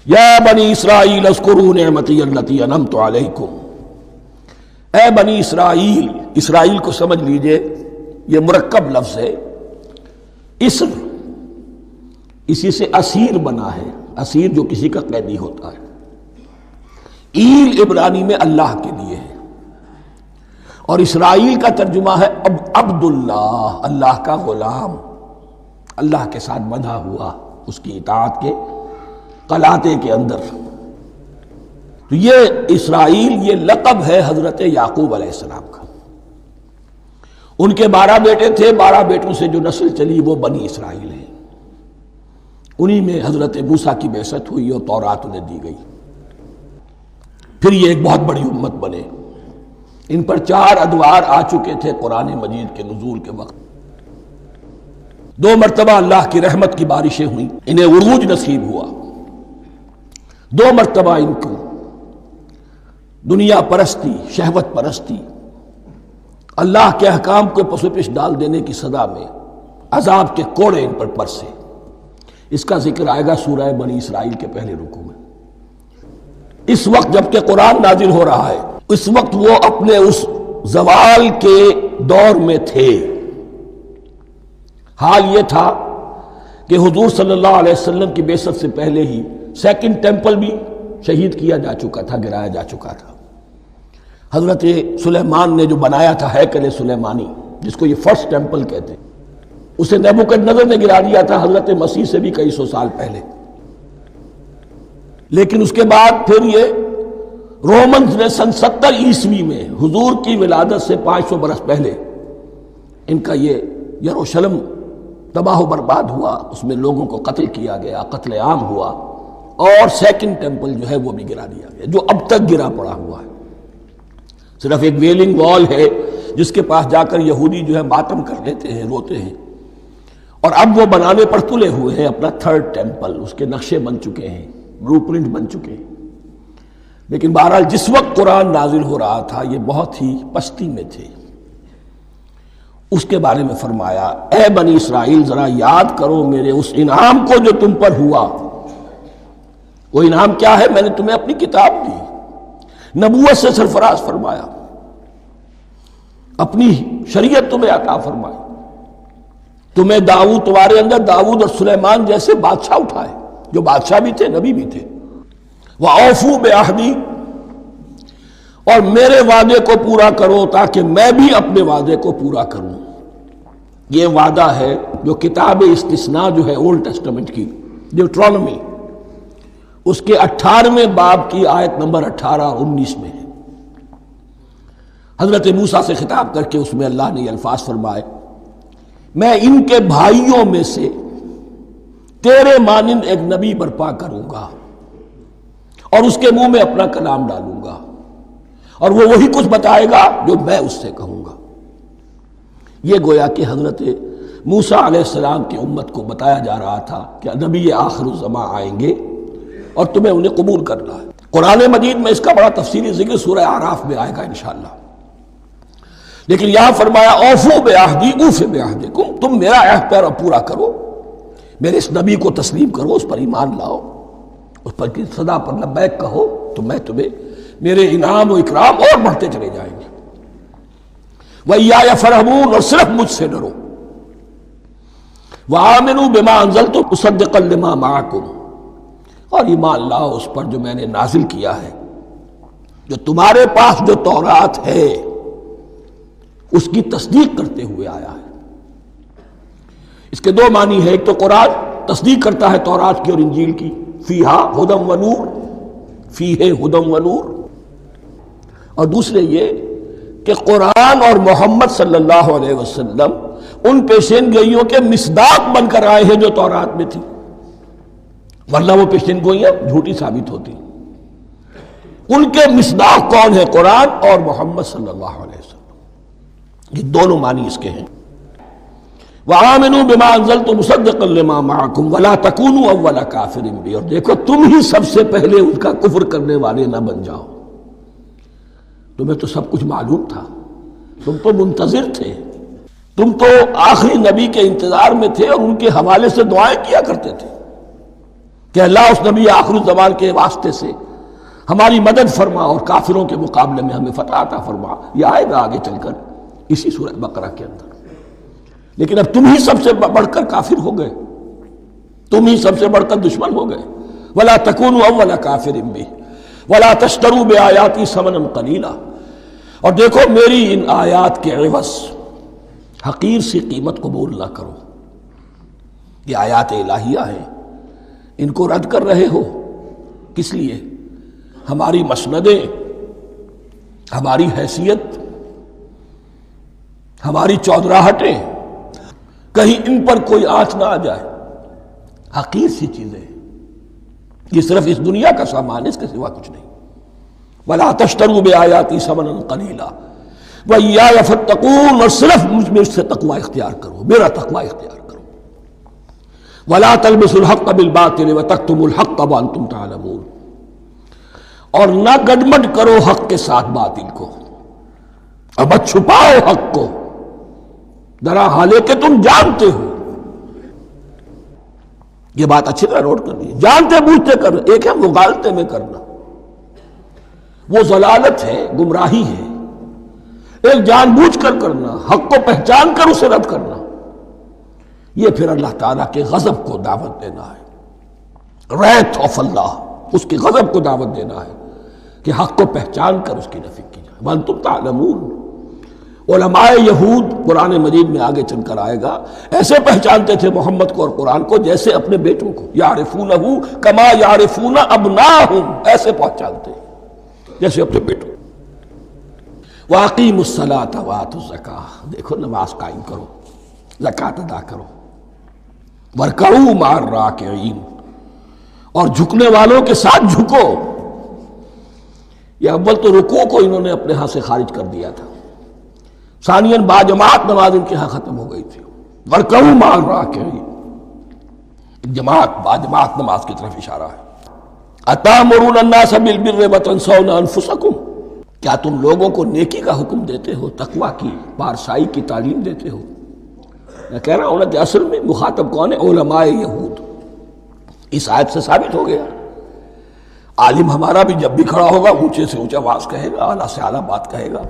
یا بنی اسرائیل اذکروا نعمتی التی انعمت علیکم، اے بنی اسرائیل، اسرائیل کو سمجھ لیجئے یہ مرکب لفظ ہے، اسر اسی سے اسیر بنا ہے، اسیر جو کسی کا قیدی ہوتا ہے، ایل عبرانی میں اللہ کے لیے ہے، اور اسرائیل کا ترجمہ ہے عبداللہ، اللہ کا غلام، اللہ کے ساتھ بندھا ہوا اس کی اطاعت کے قلاتے کے اندر۔ تو یہ اسرائیل یہ لقب ہے حضرت یعقوب علیہ السلام کا۔ ان کے 12 بیٹے تھے، 12 بیٹوں سے جو نسل چلی وہ بنی اسرائیل ہے، انہی میں حضرت موسیٰ کی بعثت ہوئی اور تورات انہیں دی گئی، پھر یہ ایک بہت بڑی امت بنے۔ ان پر 4 ادوار آ چکے تھے قرآن مجید کے نزول کے وقت، 2 مرتبہ اللہ کی رحمت کی بارشیں ہوئیں، انہیں عروج نصیب ہوا، 2 مرتبہ ان کو دنیا پرستی، شہوت پرستی، اللہ کے احکام کو پس و پیش ڈال دینے کی سزا میں عذاب کے کوڑے ان پر برسے۔ اس کا ذکر آئے گا سورہ بنی اسرائیل کے پہلے رکوع میں۔ اس وقت جب کہ قرآن نازل ہو رہا ہے، اس وقت وہ اپنے اس زوال کے دور میں تھے۔ حال یہ تھا کہ حضور صلی اللہ علیہ وسلم کی بعثت سے پہلے ہی 2nd ٹیمپل بھی شہید کیا جا چکا تھا، گرایا جا چکا تھا۔ حضرت سلیمان نے جو بنایا تھا ہیکل سلیمانی، جس کو یہ فرسٹ ٹیمپل کہتے ہیں، اسے نیبوکدنضر نے گرا دیا تھا حضرت مسیح سے بھی کئی سو سال پہلے۔ لیکن اس کے بعد پھر یہ رومنز نے سن 70 عیسوی میں حضور کی ولادت سے 500 برس پہلے ان کا یہ یروشلم تباہ و برباد ہوا، اس میں لوگوں کو قتل کیا گیا، قتل عام ہوا، اور 2nd ٹیمپل جو ہے وہ بھی گرا دیا گیا، جو اب تک گرا پڑا ہوا ہے۔ صرف ایک ویلنگ وال ہے جس کے پاس جا کر یہودی جو ہے ماتم کر لیتے ہیں، روتے ہیں، اور اب وہ بنانے پر تلے ہوئے ہیں اپنا 3rd ٹیمپل، اس کے نقشے بن چکے ہیں، بلو پرنٹ بن چکے ہیں۔ لیکن بہرحال جس وقت قرآن نازل ہو رہا تھا یہ بہت ہی پستی میں تھے۔ اس کے بارے میں فرمایا، اے بنی اسرائیل ذرا یاد کرو میرے اس انعام کو جو تم پر ہوا۔ وہ انعام کیا ہے؟ میں نے تمہیں اپنی کتاب دی، نبوت سے سرفراز فرمایا، اپنی شریعت تمہیں عطا فرمائی، تمہیں داؤد، تمہارے اندر داؤد اور سلیمان جیسے بادشاہ اٹھائے جو بادشاہ بھی تھے، نبی بھی تھے۔ وَأَوْفُوا بِعَهْدِي، اور میرے وعدے کو پورا کرو تاکہ میں بھی اپنے وعدے کو پورا کروں۔ یہ وعدہ ہے جو کتاب استثناء جو ہے اولڈ ٹیسٹمنٹ کی، ڈیوٹرانومی، اس کے 18ویں باب کی آیت نمبر 18 اور 19 میں ہے۔ حضرت موسیٰ سے خطاب کر کے اس میں اللہ نے یہ الفاظ فرمائے، میں ان کے بھائیوں میں سے تیرے مانند ایک نبی برپا کروں گا اور اس کے منہ میں اپنا کلام ڈالوں گا، اور وہ وہی کچھ بتائے گا جو میں اس سے کہوں گا۔ یہ گویا کہ حضرت موسیٰ علیہ السلام کی امت کو بتایا جا رہا تھا کہ نبی آخر الزماں آئیں گے اور تمہیں انہیں قبول کرنا ہے۔ قرآن مجید میں اس کا بڑا تفصیلی ذکر سورہ اعراف میں آئے گا انشاءاللہ، لیکن یہاں فرمایا اوفوا بعہدی اوف بعہدکم، تم میرا عہد پیرا پورا کرو، میرے اس نبی کو تسلیم کرو، اس پر ایمان لاؤ، اس پر کی صدا پر لبیک کہو، تو میں تمہیں میرے انعام و اکرام اور بڑھتے چلے جائیں گے۔ وَإِيَّايَ فَارْهَبُونَ، اور صرف مجھ سے ڈرو۔ وَآمِنُوا بِمَا أَنزَلْتُ مُصَدِّقًا لِمَا مَعَكُمْ، اور ایمان لاؤ اس پر جو میں نے نازل کیا ہے، جو تمہارے پاس جو تورات ہے اس کی تصدیق کرتے ہوئے آیا ہے۔ اس کے 2 معنی ہے، ایک تو قرآن تصدیق کرتا ہے تورات کی اور انجیل کی، فیہا ہدی و نور، فیہ ہدی و نور، اور دوسرے یہ کہ قرآن اور محمد صلی اللہ علیہ وسلم ان پیشین گوئیوں کے مصداق بن کر آئے ہیں جو تورات میں تھی، ورنہ وہ پیشین گوئیاں جھوٹی ثابت ہوتی۔ ان کے مصداق کون ہے؟ قرآن اور محمد صلی اللہ علیہ وسلم، یہ دونوں معنی اس کے ہیں۔ وَآمِنُوا بِمَا أَنزَلْتُ مُصَدِّقًا لِمَا مَعَكُمْ وَلَا تَكُونُوا أَوَّلَ كَافِرٍ بِهِ، اور دیکھو تم ہی سب سے پہلے ان کا کفر کرنے والے نہ بن جاؤ۔ تمہیں تو سب کچھ معلوم تھا، تم تو منتظر تھے، تم تو آخری نبی کے انتظار میں تھے اور ان کے حوالے سے دعائیں کیا کرتے تھے۔ کہ اللہ اس نبی آخر الزمان کے واسطے سے ہماری مدد فرما اور کافروں کے مقابلے میں ہمیں فتح عطا فرما. یہ آئے گا آگے چل کر اسی سورہ بقرہ کے اندر. لیکن اب تم ہی سب سے بڑھ کر کافر ہو گئے، تم ہی سب سے بڑھ کر دشمن ہو گئے. وَلَا تَكُونُوا أَوَّلَ كَافِرٍ بِهِ وَلَا تَشْتَرُوا بِآيَاتِي ثَمَنًا قَلِيلًا، اور دیکھو میری ان آیات کے عوض حقیر سی قیمت قبول نہ کرو. یہ آیات الہیہ ہیں، ان کو رد کر رہے ہو کس لیے؟ ہماری مسندیں، ہماری حیثیت، ہماری چودراہٹیں، کہیں ان پر کوئی آنچ نہ آ جائے. حقیر سی چیزیں، یہ صرف اس دنیا کا سامان، اس کے سوا کچھ نہیں. وَلَا تَشْتَرُوا بِآيَاتِي ثَمَنًا قَلِيلًا وَإِيَّايَ فَاتَّقُونِ، اور صرف مجھ میں سے تقوی اختیار کرو، میرا تقوی اختیار کرو. وَلَا تَلْبِسُوا الْحَقَّ بِالْبَاطِلِ وَتَكْتُمُوا الْحَقَّ وَأَنْتُمْ تَعْلَمُونَ، اور نہ گڈمڈ کرو حق کے ساتھ باطل کو، اور مت چھپاؤ حق کو درا حالے کہ تم جانتے ہو. یہ بات اچھی طرح نوٹ کر لیجیے. جانتے بوجھتے کرنا ایک ہے، مغالطے میں کرنا وہ ضلالت ہے، گمراہی ہے. ایک جان بوجھ کر کرنا، حق کو پہچان کر اسے رد کرنا، یہ پھر اللہ تعالیٰ کے غضب کو دعوت دینا ہے. ریت آف اللہ، اس کے غضب کو دعوت دینا ہے کہ حق کو پہچان کر اس کی نفی کی جائے. وَأَنْتُمْ تَعْلَمُونَ. علماء یہود قرآن مجید میں آگے چل کر آئے گا ایسے پہچانتے تھے محمد کو اور قرآن کو جیسے اپنے بیٹوں کو. یعرفونہ کما یعرفون ابناہم، ایسے پہچانتے جیسے اپنے بیٹوں. وَأَقِیمُوا الصَّلَاةَ وَآتُوا الزَّکَاةَ، دیکھو نماز قائم کرو، زکوٰۃ ادا کرو. وَارْكَعُوا مَعَ الرَّاكِعِينَ، اور جھکنے والوں کے ساتھ جھکو. یہ اول تو رکوع کو انہوں نے اپنے ہاں سے خارج کر دیا تھا، ثانیاً باجماعت نماز ان کے ہاں ختم ہو گئی تھی. وَارْكَعُوا مَعَ الرَّاكِعِينَ، جماعت باجماعت نماز کی طرف اشارہ ہے. أَتَأْمُرُونَ النَّاسَ بِالْبِرِّ وَتَنْسَوْنَ أَنفُسَكُمْ، کیا تم لوگوں کو نیکی کا حکم دیتے ہو، تقویٰ کی، پارسائی کی تعلیم دیتے ہو؟ میں کہہ رہا ہوں نا کہ اصل میں مخاطب کون ہے؟ علماء یہود. اس آیت سے ثابت ہو گیا عالم ہمارا بھی جب بھی کھڑا ہوگا اونچے سے اونچا آواز کہے گا، اعلیٰ سے اعلیٰ بات کہے گا.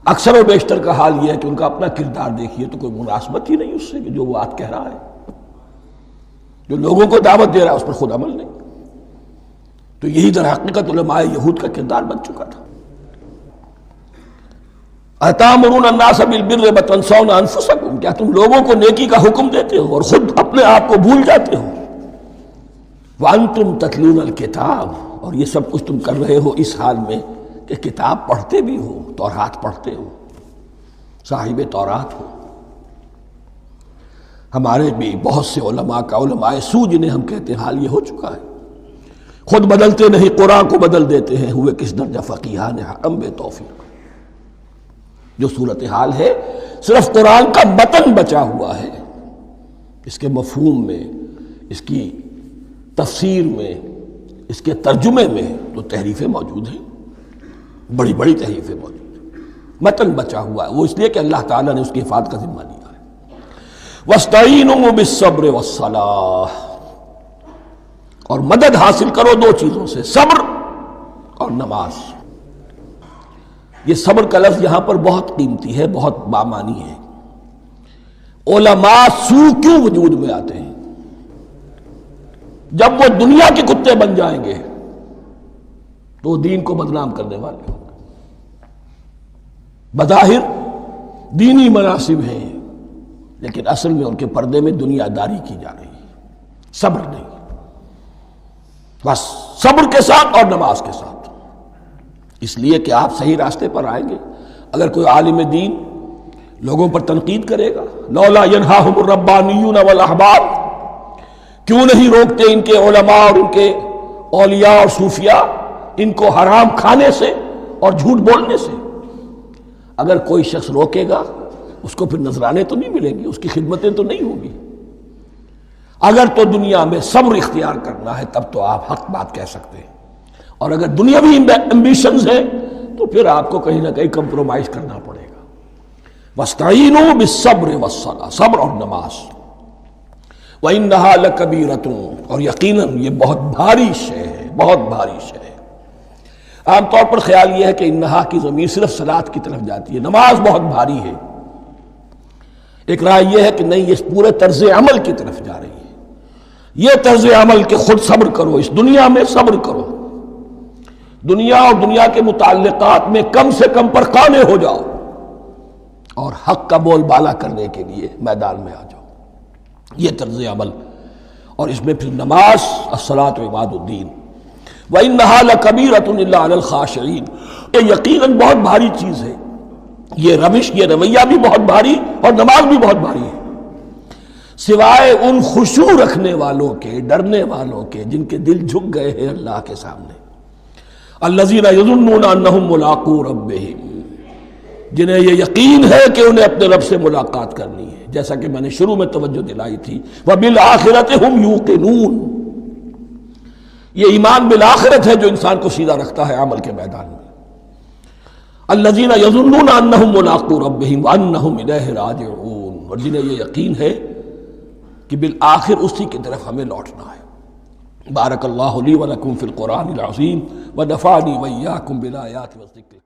اکثر و بیشتر کا حال یہ ہے کہ ان کا اپنا کردار دیکھیے تو کوئی مناسبت ہی نہیں اس سے کہ جو وہ بات کہہ رہا ہے. جو لوگوں کو دعوت دے رہا ہے اس پر خود عمل نہیں. تو یہی در حقیقت علماء یہود کا کردار بن چکا تھا. أَتَأْمُرُونَ النَّاسَ بِالْبِرِّ وَتَنْسَوْنَ أَنفُسَكُمْ، کیا تم لوگوں کو نیکی کا حکم دیتے ہو اور خود اپنے آپ کو بھول جاتے ہو. وَأَنْتُمْ تَتْلُونَ الْكِتَابَ، اور یہ سب کچھ تم کر رہے ہو اس حال میں کہ کتاب پڑھتے بھی ہو، تورات پڑھتے ہو، صاحب تورات ہو. ہمارے بھی بہت سے علماء کا، علماء سو جنہیں ہم کہتے ہیں، حال یہ ہو چکا ہے. خود بدلتے نہیں، قرآن کو بدل دیتے ہیں. ہوئے کس درجہ فقیہان حکم بے توفیق. جو صورتحال ہے صرف قرآن کا متن بچا ہوا ہے، اس کے مفہوم میں، اس کی تفسیر میں، اس کے ترجمے میں تو تحریفیں موجود ہیں، بڑی بڑی تحریفیں موجود ہیں. متن بچا ہوا ہے، وہ اس لیے کہ اللہ تعالیٰ نے اس کی حفاظت کا ذمہ لیا ہے. وَاسْتَعِینُوا بِالصَّبْرِ وَالصَّلَاةِ، اور مدد حاصل کرو دو چیزوں سے، صبر اور نماز. یہ صبر کا لفظ یہاں پر بہت قیمتی ہے، بہت بامانی ہے. علماء سو کیوں وجود میں آتے ہیں؟ جب وہ دنیا کے کتے بن جائیں گے تو دین کو بدنام کرنے والے ہوں گے. بظاہر دینی مناسب ہیں لیکن اصل میں ان کے پردے میں دنیا داری کی جا رہی ہے، صبر نہیں. بس صبر کے ساتھ اور نماز کے ساتھ، اس لیے کہ آپ صحیح راستے پر آئیں گے. اگر کوئی عالم دین لوگوں پر تنقید کرے گا، لولا ینہاہم الربانیون والاحبار، کیوں نہیں روکتے ان کے علماء اور ان کے اولیاء اور صوفیاء ان کو حرام کھانے سے اور جھوٹ بولنے سے. اگر کوئی شخص روکے گا اس کو پھر نذرانے تو نہیں ملیں گی، اس کی خدمتیں تو نہیں ہوں گی. اگر تو دنیا میں صبر اختیار کرنا ہے تب تو آپ حق بات کہہ سکتے ہیں، اور اگر دنیاوی ایمبیشنز ہیں تو پھر آپ کو کہیں نہ کہیں کمپرومائز کرنا پڑے گا. وَاسْتَعِینُوا بِالصَّبْرِ وَالصَّلَاةِ، صبر اور نماز. وَإِنَّهَا لَكَبِيرَةٌ، اور یقیناً یہ بہت بھاری شے ہے، بہت بھاری شے ہے۔ عام طور پر خیال یہ ہے کہ انہا کی ضمیر صرف صلاۃ کی طرف جاتی ہے، نماز بہت بھاری ہے۔ ایک رائے یہ ہے کہ نہیں، یہ پورے طرز عمل کی طرف جا رہی ہے۔ یہ طرز عمل کہ خود صبر کرو، اس دنیا میں صبر کرو، دنیا اور دنیا کے متعلقات میں کم سے کم پر قانع ہو جاؤ، اور حق کا بول بالا کرنے کے لیے میدان میں آ جاؤ۔ یہ طرز عمل، اور اس میں پھر نماز، الصلاۃ عماد الدین۔ وَإِنَّهَا لَكَبِيرَةٌ إِلَّا عَلَى الْخَاشِعِينَ، یہ یقیناً بہت بھاری چیز ہے، یہ روش، یہ رویہ بھی بہت بھاری اور نماز بھی بہت بھاری ہے، سوائے ان خشوع رکھنے والوں کے، ڈرنے والوں کے، جن کے دل جھک گئے ہیں اللہ کے سامنے۔ الذین یظنون انہم ملاقو ربہم، جنہیں یہ یقین ہے کہ انہیں اپنے رب سے ملاقات کرنی ہے، جیسا کہ میں نے شروع میں توجہ دلائی تھی، وَبِالْآخِرَةِ هُمْ يُوقِنُونَ، یہ ایمان بالآخرت ہے جو انسان کو سیدھا رکھتا ہے عمل کے میدان میں۔ الذین یظنون انہم ملاقو ربہم وانہم الیہ راجعون، اور جنہیں یہ یقین ہے کہ بالآخر اسی کی طرف ہمیں لوٹنا ہے۔ بارک اللہ لی ولکم فی القرآن العظیم ونفعنی وإیاکم بالآیات والذکر۔